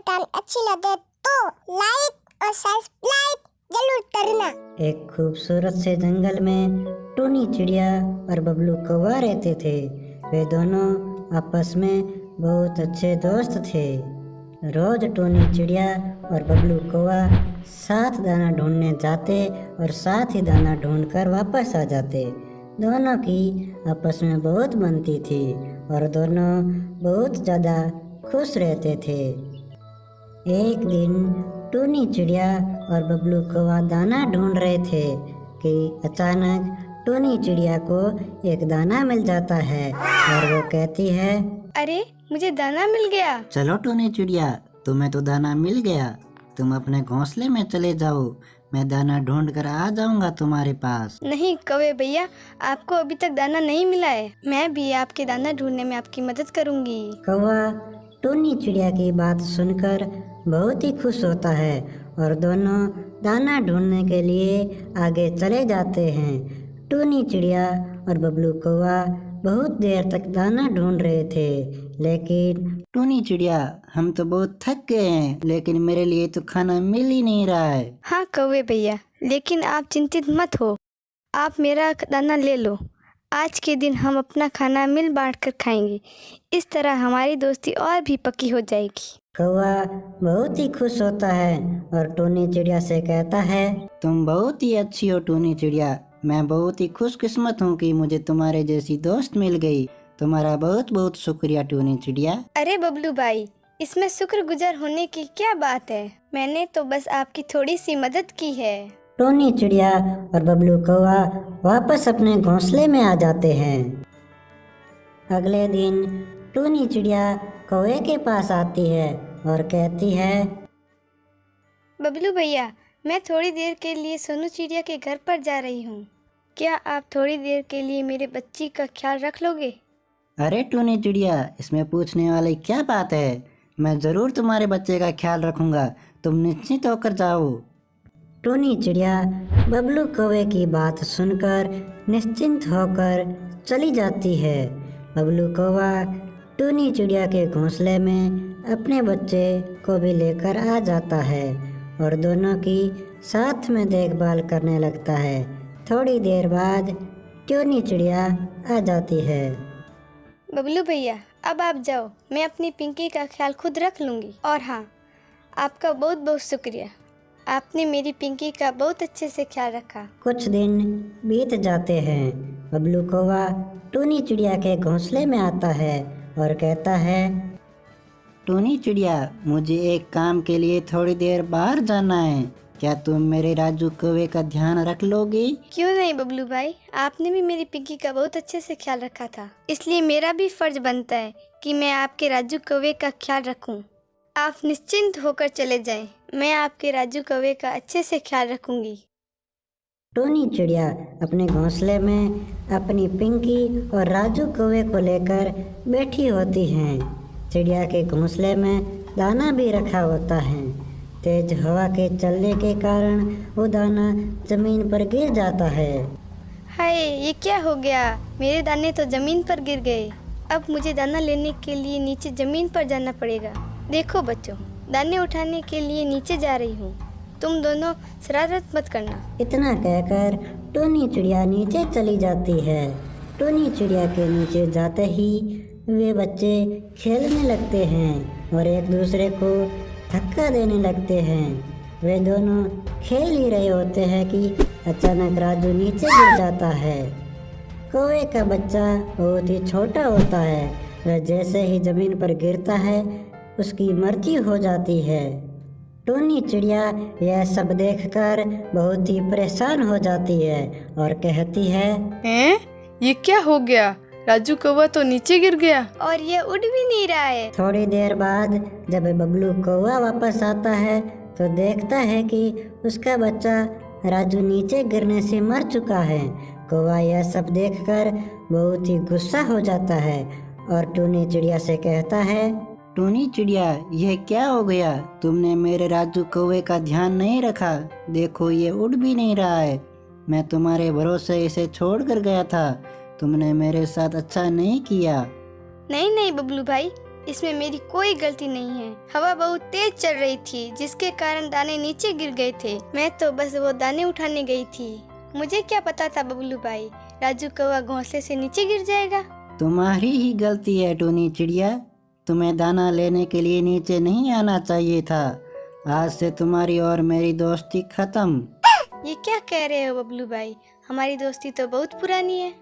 कहानी अच्छी लगे तो लाइक और सब्सक्राइब जरूर करना। एक खूबसूरत से जंगल में टूनी चिड़िया और बबलू कौवा रहते थे। वे दोनों आपस में बहुत अच्छे दोस्त थे। रोज टूनी चिड़िया और बबलू कौवा साथ दाना ढूंढने जाते और साथ ही दाना ढूंढकर वापस आ जाते। दोनों की आपस में बहुत बनती थी और दोनों बहुत ज़्यादा खुश रहते थे। एक दिन टूनी चिड़िया और बबलू कौवा दाना ढूंढ रहे थे कि अचानक टूनी चिड़िया को एक दाना मिल जाता है और वो कहती है, अरे मुझे दाना मिल गया। चलो टूनी चिड़िया, तुम्हें तो दाना मिल गया। तुम अपने घोंसले में चले जाओ, मैं दाना ढूंढ कर आ जाऊंगा तुम्हारे पास। नहीं कौवे भैया, आपको अभी तक दाना नहीं मिला है। मैं भी आपके दाना ढूंढने में आपकी मदद करूंगी। कौवा टूनी चिड़िया की बात सुनकर बहुत ही खुश होता है और दोनों दाना ढूंढने के लिए आगे चले जाते हैं। टूनी चिड़िया और बबलू कौवा बहुत देर तक दाना ढूंढ रहे थे, लेकिन टूनी चिड़िया, हम तो बहुत थक गए हैं, लेकिन मेरे लिए तो खाना मिल ही नहीं रहा है। हाँ कौवे भैया, लेकिन आप चिंतित मत हो, आप मेरा दाना ले लो। आज के दिन हम अपना खाना मिल बांट कर खाएंगे। इस तरह हमारी दोस्ती और भी पक्की हो जाएगी। कौवा बहुत ही खुश होता है और टूनी चिड़िया से कहता है, तुम बहुत ही अच्छी हो टूनी चिड़िया। मैं बहुत ही खुशकिस्मत हूँ कि मुझे तुम्हारे जैसी दोस्त मिल गई। तुम्हारा बहुत बहुत शुक्रिया टूनी चिड़िया। अरे बबलू भाई, इसमें शुक्रगुजार होने की क्या बात है। मैंने तो बस आपकी थोड़ी सी मदद की है। टूनी चिड़िया और बबलू कौवा वापस अपने घोंसले में आ जाते हैं। अगले दिन टूनी चिड़िया कौवे के पास आती है और कहती है, बबलू भैया, मैं थोड़ी देर के लिए सोनू चिड़िया के घर पर जा रही हूँ। क्या आप थोड़ी देर के लिए मेरे बच्ची का ख्याल रख लोगे? अरे टूनी चिड़िया, इसमें पूछने वाली क्या बात है। मैं जरूर तुम्हारे बच्चे का ख्याल रखूंगा। तुम निश्चिंत होकर जाओ। टूनी चिड़िया बबलू कौवे की बात सुनकर निश्चिंत होकर चली जाती है। बबलू कौवा टूनी चिड़िया के घोंसले में अपने बच्चे को भी लेकर आ जाता है और दोनों की साथ में देखभाल करने लगता है। थोड़ी देर बाद टूनी चिड़िया आ जाती है। बबलू भैया, अब आप जाओ, मैं अपनी पिंकी का ख्याल खुद रख लूँगी। और हाँ, आपका बहुत बहुत शुक्रिया। आपने मेरी पिंकी का बहुत अच्छे से ख्याल रखा। कुछ दिन बीत जाते हैं। बबलू कौवा टूनी चिड़िया के घोंसले में आता है और कहता है, टूनी चिड़िया, मुझे एक काम के लिए थोड़ी देर बाहर जाना है। क्या तुम मेरे राजू कौवे का ध्यान रख लोगे? क्यों नहीं बबलू भाई, आपने भी मेरी पिंकी का बहुत अच्छे से ख्याल रखा था, इसलिए मेरा भी फर्ज बनता है कि मैं आपके राजू कौवे का ख्याल रखूं। आप निश्चिंत होकर चले जाएं, मैं आपके राजू कौवे का अच्छे से ख्याल रखूंगी। टूनी चिड़िया अपने घोंसले में अपनी पिंकी और राजू कौवे को लेकर बैठी होती हैं। चिड़िया के घोंसले में दाना भी रखा होता है। तेज हवा के चलने के कारण वो दाना जमीन पर गिर जाता है। हाय, ये क्या हो गया? मेरे दाने तो जमीन पर गिर गए। अब मुझे दाना लेने के लिए नीचे जमीन पर जाना पड़ेगा। देखो बच्चों, दाने उठाने के लिए नीचे जा रही हूँ, तुम दोनों शरारत मत करना। इतना कहकर टूनी चिड़िया नीचे चली जाती है। टूनी चिड़िया के नीचे जाते ही वे बच्चे खेलने लगते हैं और एक दूसरे को धक्का देने लगते हैं। वे दोनों खेल ही रहे होते हैं कि अचानक राजू नीचे गिर जाता है। कौवे का बच्चा बहुत ही छोटा होता है। वह जैसे ही जमीन पर गिरता है उसकी मृत्यु हो जाती है। टूनी चिड़िया यह सब देखकर बहुत ही परेशान हो जाती है और कहती है, हैं? ये क्या हो गया? राजू कौवा तो नीचे गिर गया और ये उड़ भी नहीं रहा है। थोड़ी देर बाद जब बबलू कौवा वापस आता है तो देखता है कि उसका बच्चा राजू नीचे गिरने से मर चुका है। कौवा यह सब देखकर बहुत ही गुस्सा हो जाता है और टूनी चिड़िया से कहता है, टूनी चिड़िया, यह क्या हो गया? तुमने मेरे राजू कौवे का ध्यान नहीं रखा। देखो, ये उड़ भी नहीं रहा है। मैं तुम्हारे भरोसे इसे छोड़ कर गया था। तुमने मेरे साथ अच्छा नहीं किया। नहीं नहीं बबलू भाई, इसमें मेरी कोई गलती नहीं है। हवा बहुत तेज चल रही थी जिसके कारण दाने नीचे गिर गए थे। मैं तो बस वो दाने उठाने गई थी। मुझे क्या पता था बबलू भाई, राजू कौवा घोंसले से नीचे गिर जाएगा। तुम्हारी ही गलती है टूनी चिड़िया, तुम्हें दाना लेने के लिए नीचे नहीं आना चाहिए था। आज से तुम्हारी और मेरी दोस्ती खत्म। ये क्या कह रहे हो बबलू भाई, हमारी दोस्ती तो बहुत पुरानी है।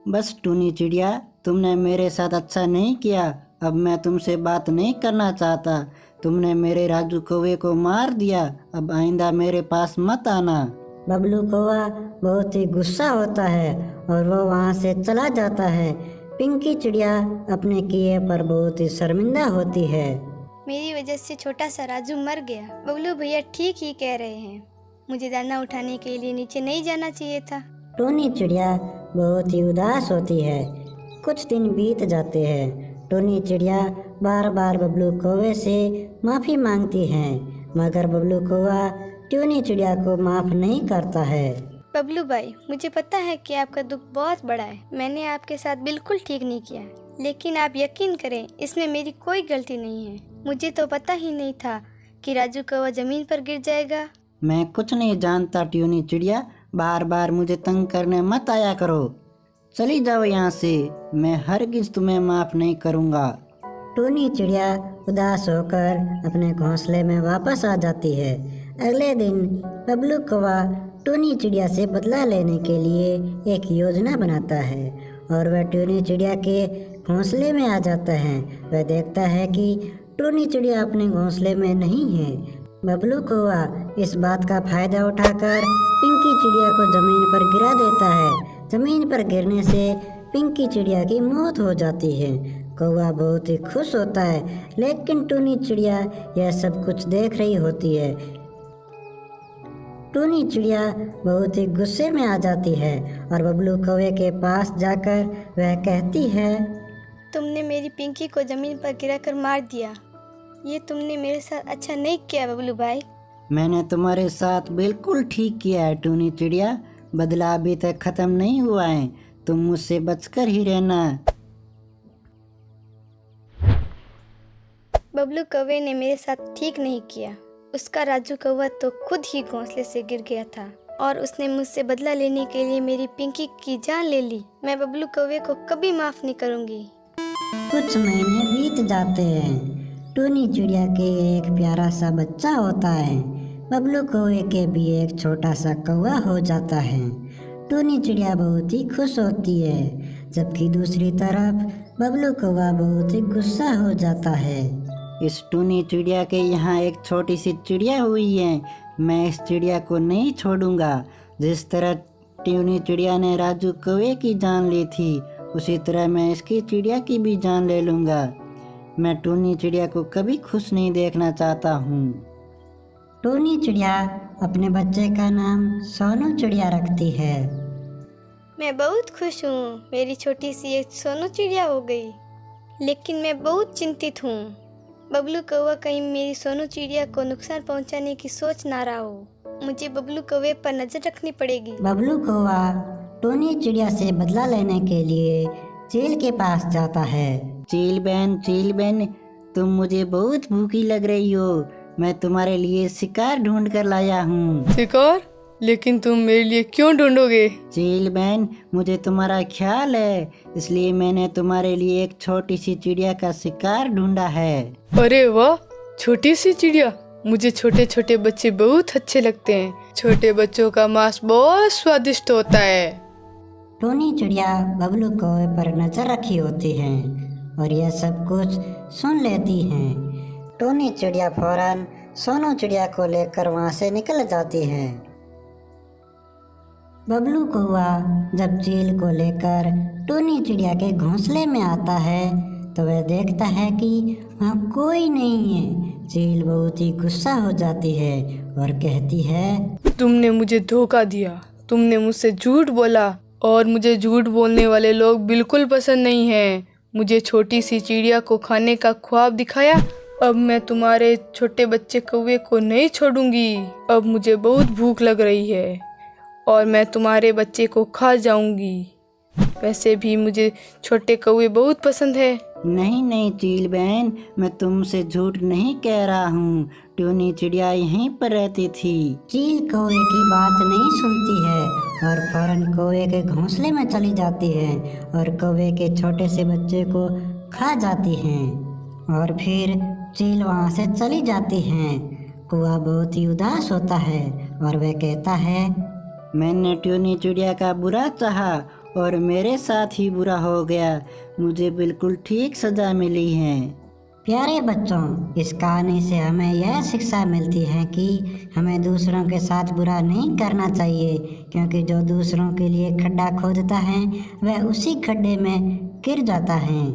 बस टूनी चिड़िया, तुमने मेरे साथ अच्छा नहीं किया, अब मैं तुमसे बात नहीं करना चाहता। तुमने मेरे राजू कौवे को मार दिया, अब आइंदा मेरे पास मत आना। बबलू कौवा बहुत ही गुस्सा होता है और वो वहाँ से चला जाता है। पिंकी चिड़िया अपने किए पर बहुत ही शर्मिंदा होती है। मेरी वजह से छोटा सा राजू मर गया। बबलू भैया ठीक ही कह रहे हैं, मुझे दाना उठाने के लिए नीचे नहीं जाना चाहिए था। टोनी चिड़िया बहुत ही उदास होती है। कुछ दिन बीत जाते हैं। टोनी चिड़िया बार बार बबलू कौवे से माफ़ी मांगती है, मगर बबलू कौवा टोनी चिड़िया को माफ़ नहीं करता है। बबलू भाई, मुझे पता है कि आपका दुख बहुत बड़ा है। मैंने आपके साथ बिल्कुल ठीक नहीं किया, लेकिन आप यकीन करें इसमें मेरी कोई गलती नहीं है। मुझे तो पता ही नहीं था कि राजू कौवा ज़मीन पर गिर जाएगा। मैं कुछ नहीं जानता टूनी चिड़िया, बार बार मुझे तंग करने मत आया करो। चली जाओ यहाँ से, मैं हरगिज तुम्हें माफ़ नहीं करूँगा। टोनी चिड़िया उदास होकर अपने घोंसले में वापस आ जाती है। अगले दिन बबलू कौवा टोनी चिड़िया से बदला लेने के लिए एक योजना बनाता है और वह टोनी चिड़िया के घोंसले में आ जाता है। वह देखता है कि टोनी चिड़िया अपने घोंसले में नहीं है। बबलू कौवा इस बात का फायदा उठाकर पिंकी चिड़िया को जमीन पर गिरा देता है। जमीन पर गिरने से पिंकी चिड़िया की मौत हो जाती है। कौवा बहुत ही खुश होता है, लेकिन टूनी चिड़िया यह सब कुछ देख रही होती है। टूनी चिड़िया बहुत ही गुस्से में आ जाती है और बबलू कौवे के पास जाकर वह कहती है, तुमने मेरी पिंकी को ज़मीन पर गिराकर मार दिया। ये तुमने मेरे साथ अच्छा नहीं किया बबलू भाई। मैंने तुम्हारे साथ बिल्कुल ठीक किया है टूनी चिड़िया, बदला अभी तक खत्म नहीं हुआ है, तुम मुझसे बचकर ही रहना। बबलू कौवे ने मेरे साथ ठीक नहीं किया। उसका राजू कौवा तो खुद ही घोंसले से गिर गया था और उसने मुझसे बदला लेने के लिए मेरी पिंकी की जान ले ली। मैं बबलू कौवे को कभी माफ नहीं करूंगी। कुछ महीने बीत जाते हैं। टूनी चिड़िया के एक प्यारा सा बच्चा होता है। बबलू कौवे के भी एक छोटा सा कौवा हो जाता है। टूनी चिड़िया बहुत ही खुश होती है, जबकि दूसरी तरफ बबलू कौवा बहुत ही गुस्सा हो जाता है। इस टूनी चिड़िया के यहाँ एक छोटी सी चिड़िया हुई है, मैं इस चिड़िया को नहीं छोड़ूंगा। जिस तरह टूनी चिड़िया ने राजू कौवे की जान ली थी, उसी तरह मैं इसकी चिड़िया की भी जान ले लूँगा। मैं टूनी चिड़िया को कभी खुश नहीं देखना चाहता हूँ। टूनी चिड़िया अपने बच्चे का नाम सोनू चिड़िया रखती है। मैं बहुत खुश हूँ, मेरी छोटी सी एक सोनू चिड़िया हो गई, लेकिन मैं बहुत चिंतित हूँ। बबलू कौवा कहीं मेरी सोनू चिड़िया को नुकसान पहुँचाने की सोच ना रहा हो। मुझे बबलू कौवे पर नजर रखनी पड़ेगी। बबलू कौवा टूनी चिड़िया से बदला लेने के लिए चील के पास जाता है। चील बहन, तुम मुझे बहुत भूखी लग रही हो, मैं तुम्हारे लिए शिकार ढूंढ कर लाया हूँ। शिकार? लेकिन तुम मेरे लिए क्यों ढूंढोगे? चील बहन, मुझे तुम्हारा ख्याल है, इसलिए मैंने तुम्हारे लिए एक छोटी सी चिड़िया का शिकार ढूंढा है। अरे वाह, छोटी सी चिड़िया। मुझे छोटे छोटे बच्चे बहुत अच्छे लगते हैं। छोटे बच्चों का मांस बहुत स्वादिष्ट होता है। टूनी चिड़िया बबलू कौवे पर नजर रखी होती है और यह सब कुछ सुन लेती हैं। टूनी चिड़िया फौरन सोनू चिड़िया को लेकर वहाँ से निकल जाती है। बबलू कौवा जब चील को लेकर टूनी चिड़िया के घोंसले में आता है तो वह देखता है कि वहाँ कोई नहीं है। चील बहुत ही गुस्सा हो जाती है और कहती है, तुमने मुझे धोखा दिया, तुमने मुझसे झूठ बोला और मुझे झूठ बोलने वाले लोग बिल्कुल पसंद नहीं हैं। मुझे छोटी सी चिड़िया को खाने का ख्वाब दिखाया, अब मैं तुम्हारे छोटे बच्चे कौवे को नहीं छोड़ूंगी। अब मुझे बहुत भूख लग रही है और मैं तुम्हारे बच्चे को खा जाऊंगी। वैसे भी मुझे छोटे कौवे बहुत पसंद है। नहीं नहीं चील बहन, मैं तुमसे झूठ नहीं कह रहा हूँ। टूनी चिड़िया यहीं पर रहती थी। चील कौवे की बात नहीं सुनती है और फौरन कौवे के घोंसले में चली जाती है और कौवे के छोटे से बच्चे को खा जाती है और फिर चील वहाँ से चली जाती है। कौवा बहुत ही उदास होता है और वह कहता है, मैंने टूनी चिड़िया का बुरा चाहा और मेरे साथ ही बुरा हो गया। मुझे बिल्कुल ठीक सजा मिली है। प्यारे बच्चों, इस कहानी से हमें यह शिक्षा मिलती है कि हमें दूसरों के साथ बुरा नहीं करना चाहिए, क्योंकि जो दूसरों के लिए खड्डा खोदता है वह उसी खड्डे में गिर जाता है।